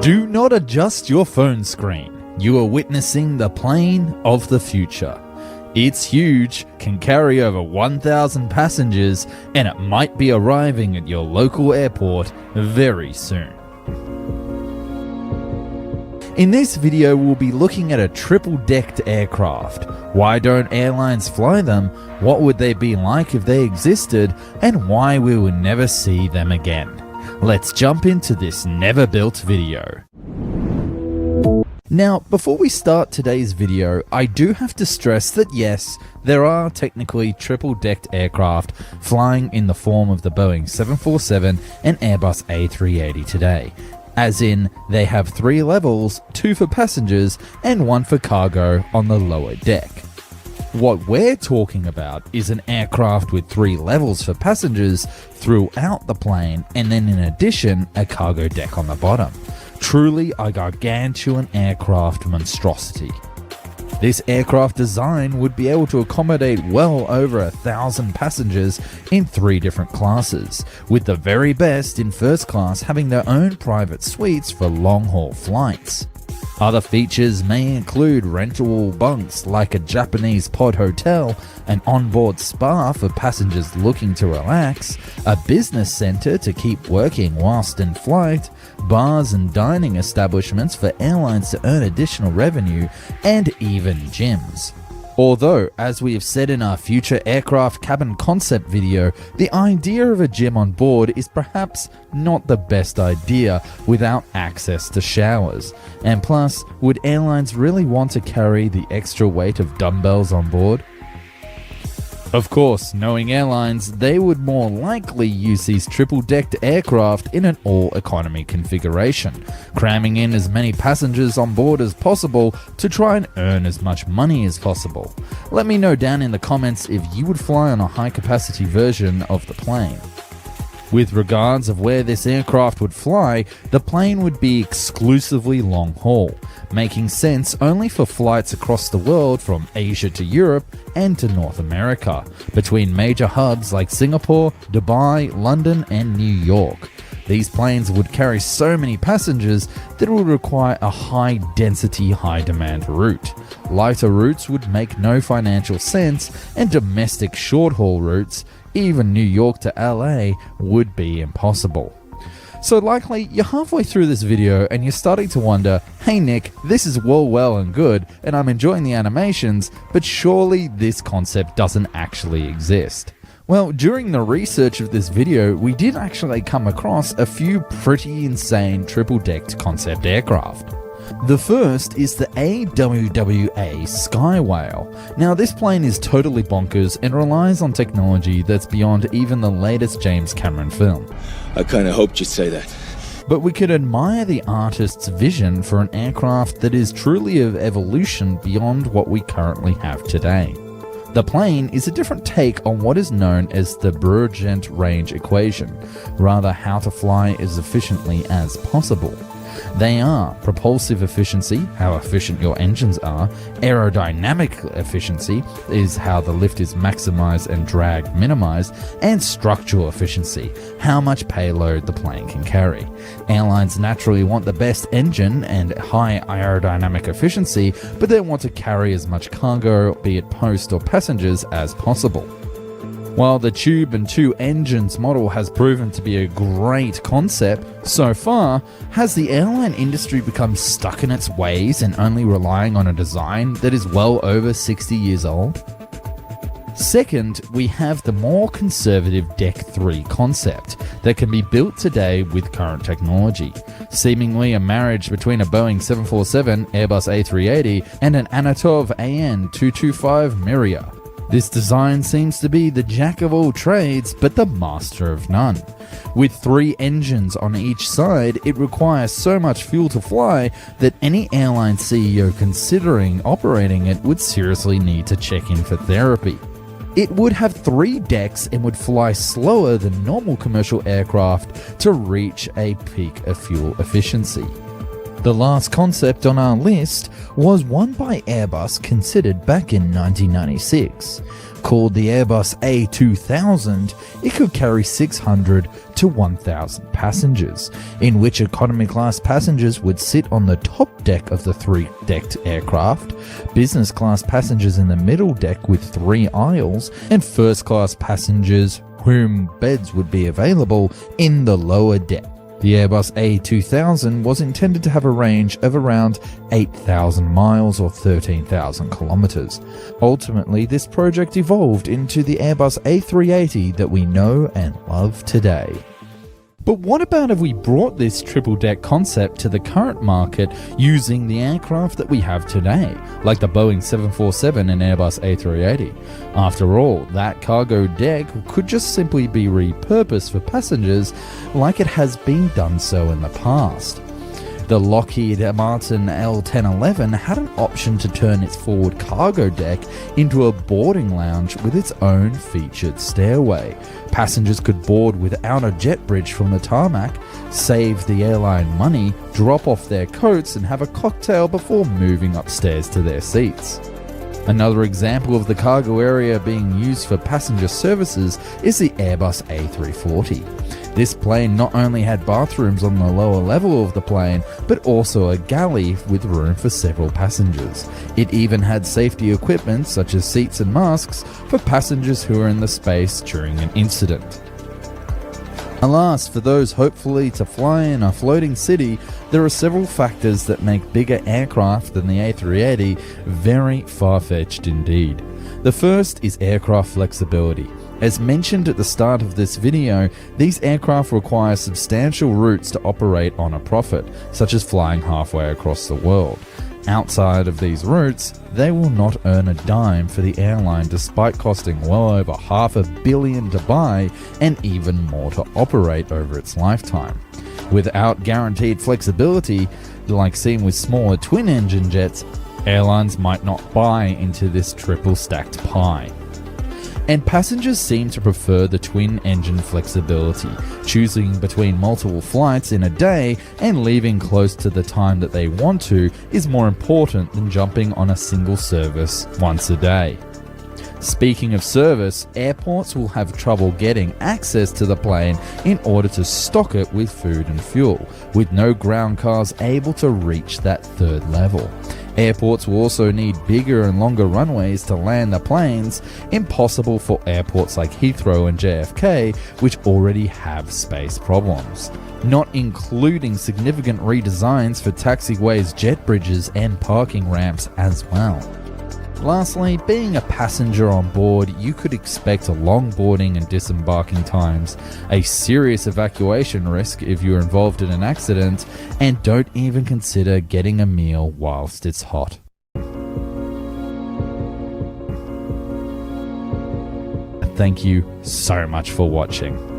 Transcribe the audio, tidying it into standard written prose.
Do not adjust your phone screen. You are witnessing the plane of the future. It's huge, can carry over 1,000 passengers, and it might be arriving at your local airport very soon. In this video, we'll be looking at a triple-decked aircraft. Why don't airlines fly them? What would they be like if they existed? And why we will never see them again. Let's jump into this never-built video. Now, before we start today's video, I do have to stress that yes, there are technically triple-decked aircraft flying in the form of the Boeing 747 and Airbus A380 today. As in, they have 3 levels, 2 for passengers and 1 for cargo on the lower deck. What we're talking about is an aircraft with 3 levels for passengers throughout the plane, and then in addition, a cargo deck on the bottom. Truly a gargantuan aircraft monstrosity. This aircraft design would be able to accommodate well over 1,000 passengers in 3 different classes, with the very best in first class having their own private suites for long-haul flights. Other features may include rentable bunks like a Japanese pod hotel, an onboard spa for passengers looking to relax, a business center to keep working whilst in flight, bars and dining establishments for airlines to earn additional revenue, and even gyms. Although, as we have said in our future aircraft cabin concept video, the idea of a gym on board is perhaps not the best idea without access to showers. And plus, would airlines really want to carry the extra weight of dumbbells on board? Of course, knowing airlines, they would more likely use these triple-decked aircraft in an all-economy configuration, cramming in as many passengers on board as possible to try and earn as much money as possible. Let me know down in the comments if you would fly on a high-capacity version of the plane. With regards of where this aircraft would fly, the plane would be exclusively long-haul, making sense only for flights across the world from Asia to Europe and to North America, between major hubs like Singapore, Dubai, London and New York. These planes would carry so many passengers that it would require a high-density, high-demand route. Lighter routes would make no financial sense, and domestic short-haul routes, even New York to LA, would be impossible. So likely, you're halfway through this video and you're starting to wonder, hey Nick, this is well and good and I'm enjoying the animations, but surely this concept doesn't actually exist. Well, during the research of this video, we did actually come across a few pretty insane triple-decked concept aircraft. The first is the AWWA Skywhale. Now this plane is totally bonkers and relies on technology that's beyond even the latest James Cameron film. I kinda hoped you'd say that. But we could admire the artist's vision for an aircraft that is truly of evolution beyond what we currently have today. The plane is a different take on what is known as the Burgent range equation, rather how to fly as efficiently as possible. They are propulsive efficiency, how efficient your engines are, aerodynamic efficiency is how the lift is maximized and drag minimized, and structural efficiency, how much payload the plane can carry. Airlines naturally want the best engine and high aerodynamic efficiency, but they want to carry as much cargo, be it post or passengers, as possible. While the tube and 2 engines model has proven to be a great concept, so far, has the airline industry become stuck in its ways and only relying on a design that is well over 60 years old? Second, we have the more conservative Deck 3 concept that can be built today with current technology, seemingly a marriage between a Boeing 747, Airbus A380 and an Antonov AN225 Miria. This design seems to be the jack of all trades, but the master of none. With 3 engines on each side, it requires so much fuel to fly that any airline CEO considering operating it would seriously need to check in for therapy. It would have 3 decks and would fly slower than normal commercial aircraft to reach a peak of fuel efficiency. The last concept on our list was one by Airbus considered back in 1996. Called the Airbus A2000, it could carry 600 to 1,000 passengers, in which economy class passengers would sit on the top deck of the 3-decked aircraft, business class passengers in the middle deck with 3 aisles, and first class passengers whom beds would be available in the lower deck. The Airbus A2000 was intended to have a range of around 8,000 miles or 13,000 kilometers. Ultimately, this project evolved into the Airbus A380 that we know and love today. But what about if we brought this triple-deck concept to the current market using the aircraft that we have today, like the Boeing 747 and Airbus A380? After all, that cargo deck could just simply be repurposed for passengers like it has been done so in the past. The Lockheed Martin L1011 had an option to turn its forward cargo deck into a boarding lounge with its own featured stairway. Passengers could board without a jet bridge from the tarmac, save the airline money, drop off their coats and have a cocktail before moving upstairs to their seats. Another example of the cargo area being used for passenger services is the Airbus A340. This plane not only had bathrooms on the lower level of the plane, but also a galley with room for several passengers. It even had safety equipment such as seats and masks for passengers who were in the space during an incident. Alas, for those hopefully to fly in a floating city, there are several factors that make bigger aircraft than the A380 very far-fetched indeed. The first is aircraft flexibility. As mentioned at the start of this video, these aircraft require substantial routes to operate on a profit, such as flying halfway across the world. Outside of these routes, they will not earn a dime for the airline despite costing well over $500 million to buy and even more to operate over its lifetime. Without guaranteed flexibility, like seen with smaller twin-engine jets, airlines might not buy into this triple-stacked pie. And passengers seem to prefer the twin-engine flexibility. Choosing between multiple flights in a day and leaving close to the time that they want to is more important than jumping on a single service once a day. Speaking of service, airports will have trouble getting access to the plane in order to stock it with food and fuel, with no ground cars able to reach that third level. Airports will also need bigger and longer runways to land the planes, impossible for airports like Heathrow and JFK, which already have space problems, not including significant redesigns for taxiways, jet bridges, and parking ramps as well. Lastly, being a passenger on board, you could expect long boarding and disembarking times, a serious evacuation risk if you're involved in an accident, and don't even consider getting a meal whilst it's hot. Thank you so much for watching.